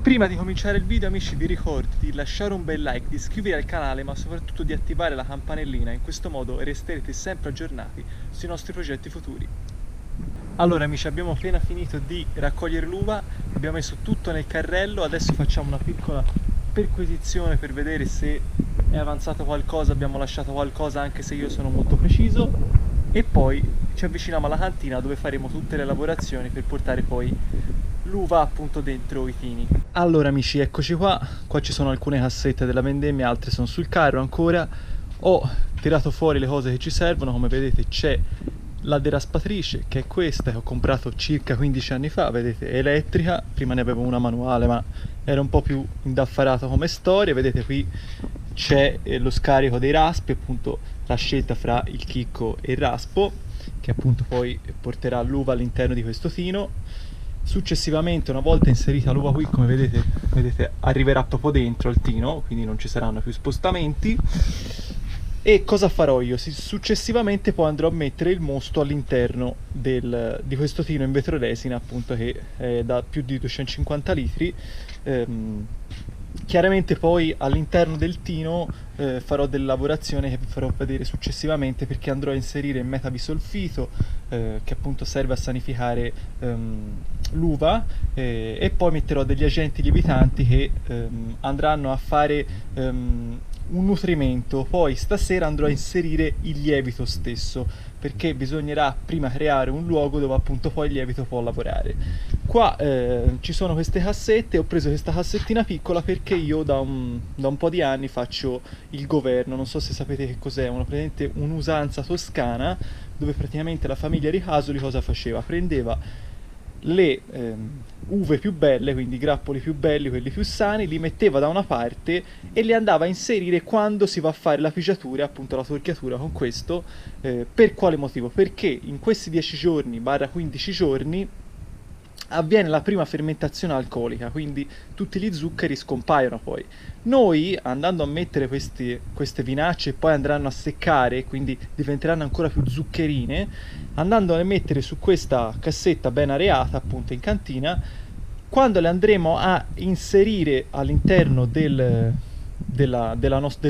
Prima di cominciare il video, amici, vi ricordo di lasciare un bel like, di iscrivervi al canale, ma soprattutto di attivare la campanellina, in questo modo resterete sempre aggiornati sui nostri progetti futuri. Allora amici, abbiamo appena finito di raccogliere l'uva, abbiamo messo tutto nel carrello, adesso facciamo una piccola perquisizione per vedere se è avanzato qualcosa, abbiamo lasciato qualcosa, anche se io sono molto preciso, e poi ci avviciniamo alla cantina dove faremo tutte le lavorazioni per portare poi l'uva appunto dentro i tini. Allora amici, eccoci qua ci sono alcune cassette della vendemmia, altre sono sul carro ancora. Ho tirato fuori le cose che ci servono, come vedete c'è la deraspatrice, che è questa, che ho comprato circa 15 anni fa, vedete, è elettrica, prima ne avevo una manuale ma era un po' più indaffarata come storia. Vedete qui c'è lo scarico dei raspi, appunto la scelta fra il chicco e il raspo, che appunto poi porterà l'uva all'interno di questo tino. Successivamente, una volta inserita l'uva qui, come vedete arriverà proprio dentro al tino, quindi non ci saranno più spostamenti. E cosa farò io? Successivamente poi andrò a mettere il mosto all'interno di questo tino in vetroresina, appunto, che è da più di 250 litri. Chiaramente poi all'interno del tino farò delle lavorazioni che vi farò vedere successivamente, perché andrò a inserire il metabisolfito, che appunto serve a sanificare l'uva, e poi metterò degli agenti lievitanti che andranno a fare un nutrimento. Poi stasera andrò a inserire il lievito stesso, perché bisognerà prima creare un luogo dove appunto poi il lievito può lavorare. Qua ci sono queste cassette, ho preso questa cassettina piccola perché io da un po' di anni faccio il governo, non so se sapete che cos'è, un'usanza toscana, dove praticamente la famiglia Ricasoli cosa faceva? Prendeva le uve più belle, quindi i grappoli più belli, quelli più sani, li metteva da una parte e li andava a inserire quando si va a fare la pigiatura, appunto la torchiatura con questo. Per quale motivo? Perché in questi 10 giorni, barra 15 giorni, avviene la prima fermentazione alcolica, quindi tutti gli zuccheri scompaiono poi. Noi, andando a mettere queste vinacce, poi andranno a seccare, quindi diventeranno ancora più zuccherine, andando a mettere su questa cassetta ben areata, appunto in cantina, quando le andremo a inserire all'interno del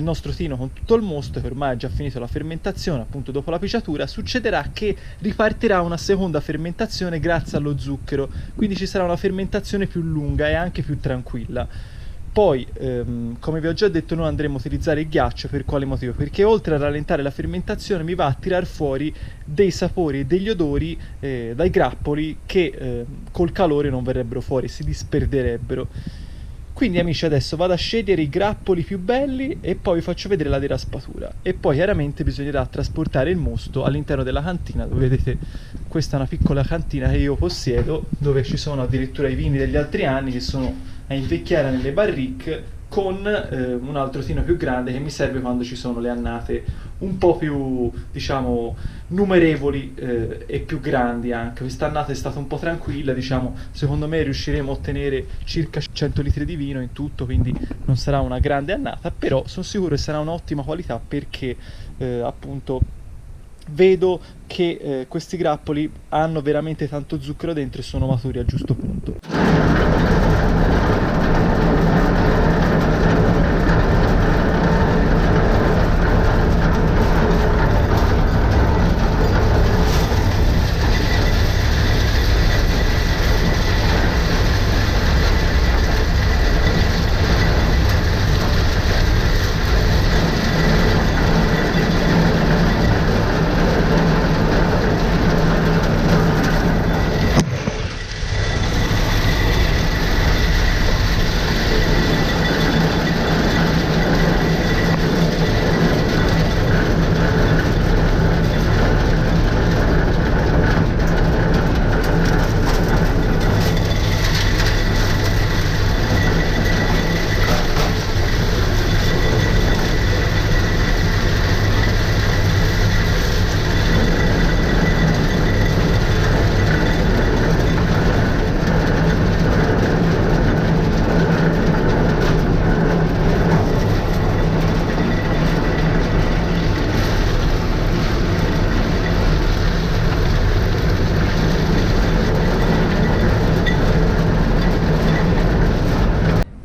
nostro tino con tutto il mosto, che ormai ha già finito la fermentazione, appunto dopo la piciatura, succederà che ripartirà una seconda fermentazione grazie allo zucchero, quindi ci sarà una fermentazione più lunga e anche più tranquilla. Poi, come vi ho già detto, noi andremo a utilizzare il ghiaccio. Per quale motivo? Perché oltre a rallentare la fermentazione mi va a tirar fuori dei sapori e degli odori dai grappoli che col calore non verrebbero fuori, si disperderebbero. Quindi amici, adesso vado a scegliere i grappoli più belli e poi vi faccio vedere la deraspatura. E poi chiaramente bisognerà trasportare il mosto all'interno della cantina, dove vedete questa è una piccola cantina che io possiedo, dove ci sono addirittura i vini degli altri anni che sono a invecchiare nelle barrique, con un altro tino più grande che mi serve quando ci sono le annate un po' più, diciamo, numerevoli e più grandi anche. Quest'annata è stata un po' tranquilla, diciamo, secondo me riusciremo a ottenere circa 100 litri di vino in tutto, quindi non sarà una grande annata, però sono sicuro che sarà un'ottima qualità, perché appunto vedo che questi grappoli hanno veramente tanto zucchero dentro e sono maturi al giusto punto.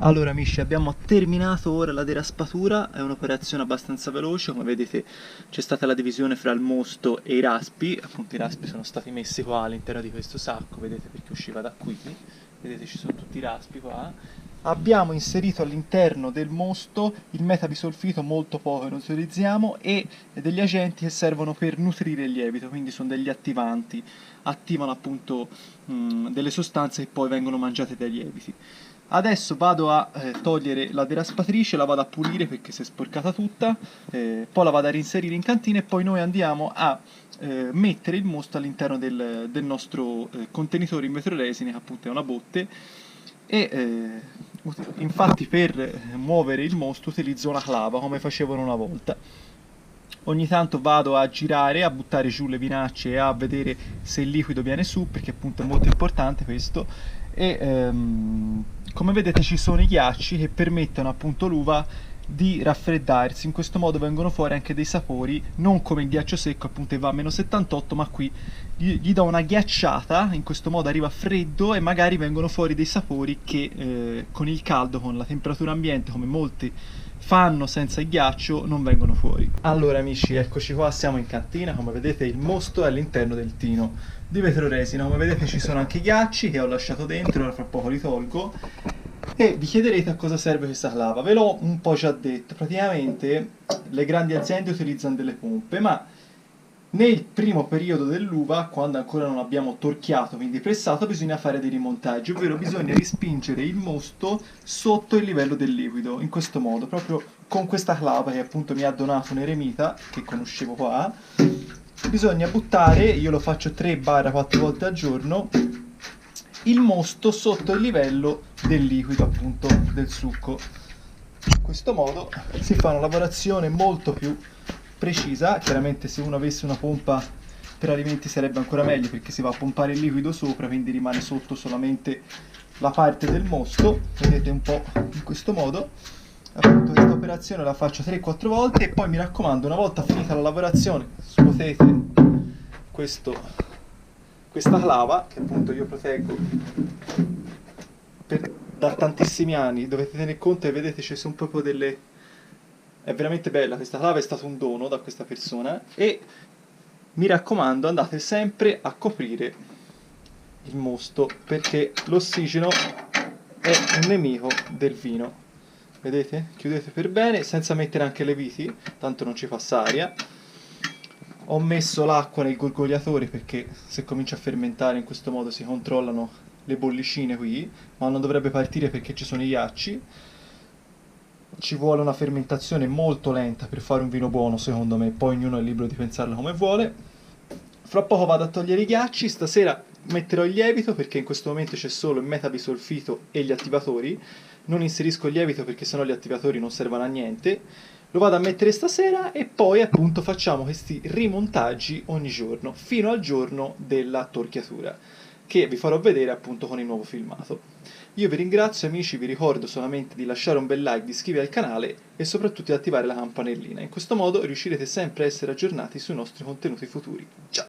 Allora amici, abbiamo terminato ora la deraspatura, è un'operazione abbastanza veloce, come vedete c'è stata la divisione fra il mosto e i raspi, appunto i raspi sono stati messi qua all'interno di questo sacco, vedete perché usciva da qui, vedete ci sono tutti i raspi qua. Abbiamo inserito all'interno del mosto il metabisolfito, molto poco ne utilizziamo, e degli agenti che servono per nutrire il lievito, quindi sono degli attivanti, attivano appunto delle sostanze che poi vengono mangiate dai lieviti. Adesso vado a togliere la deraspatrice, la vado a pulire perché si è sporcata tutta, poi la vado a reinserire in cantina e poi noi andiamo a mettere il mosto all'interno del nostro contenitore in vetroresine, che appunto è una botte, e infatti per muovere il mosto utilizzo una clava come facevano una volta. Ogni tanto vado a girare, a buttare giù le vinacce e a vedere se il liquido viene su, perché appunto è molto importante questo, e come vedete ci sono i ghiacci che permettono appunto all'uva di raffreddarsi. In questo modo vengono fuori anche dei sapori, non come il ghiaccio secco appunto che va a meno 78, ma qui gli do una ghiacciata, in questo modo arriva freddo e magari vengono fuori dei sapori che con il caldo, con la temperatura ambiente, come molti fanno senza il ghiaccio, non vengono fuori. Allora amici, eccoci qua, siamo in cantina, come vedete il mosto è all'interno del tino di vetroresina, come vedete ci sono anche i ghiacci che ho lasciato dentro, ora fra poco li tolgo. E vi chiederete a cosa serve questa clava. Ve l'ho un po' già detto, praticamente le grandi aziende utilizzano delle pompe, ma nel primo periodo dell'uva, quando ancora non abbiamo torchiato, quindi pressato, bisogna fare dei rimontaggi, ovvero bisogna rispingere il mosto sotto il livello del liquido, in questo modo, proprio con questa clava che appunto mi ha donato un eremita, che conoscevo qua. Bisogna buttare, io lo faccio 3-4 volte al giorno, il mosto sotto il livello del liquido, appunto, del succo. In questo modo si fa una lavorazione molto più precisa. Chiaramente se uno avesse una pompa per alimenti sarebbe ancora meglio, perché si va a pompare il liquido sopra, quindi rimane sotto solamente la parte del mosto, vedete un po' in questo modo. Appunto questa operazione la faccio 3-4 volte e poi mi raccomando, una volta finita la lavorazione scuotete questa clava, che appunto io proteggo da tantissimi anni. Dovete tenere conto e vedete ci sono proprio delle... È veramente bella, questa clava è stato un dono da questa persona, e mi raccomando andate sempre a coprire il mosto perché l'ossigeno è un nemico del vino. Vedete? Chiudete per bene senza mettere anche le viti, tanto non ci passa aria. Ho messo l'acqua nel gorgogliatore perché se comincia a fermentare in questo modo si controllano le bollicine qui, ma non dovrebbe partire perché ci sono i ghiacci. Ci vuole una fermentazione molto lenta per fare un vino buono, secondo me, poi ognuno è libero di pensarla come vuole. Fra poco vado a togliere i ghiacci, stasera metterò il lievito perché in questo momento c'è solo il metabisolfito e gli attivatori. Non inserisco il lievito perché sennò gli attivatori non servono a niente. Lo vado a mettere stasera e poi appunto facciamo questi rimontaggi ogni giorno, fino al giorno della torchiatura, che vi farò vedere appunto con il nuovo filmato. Io vi ringrazio amici, vi ricordo solamente di lasciare un bel like, di iscrivervi al canale e soprattutto di attivare la campanellina. In questo modo riuscirete sempre a essere aggiornati sui nostri contenuti futuri. Ciao!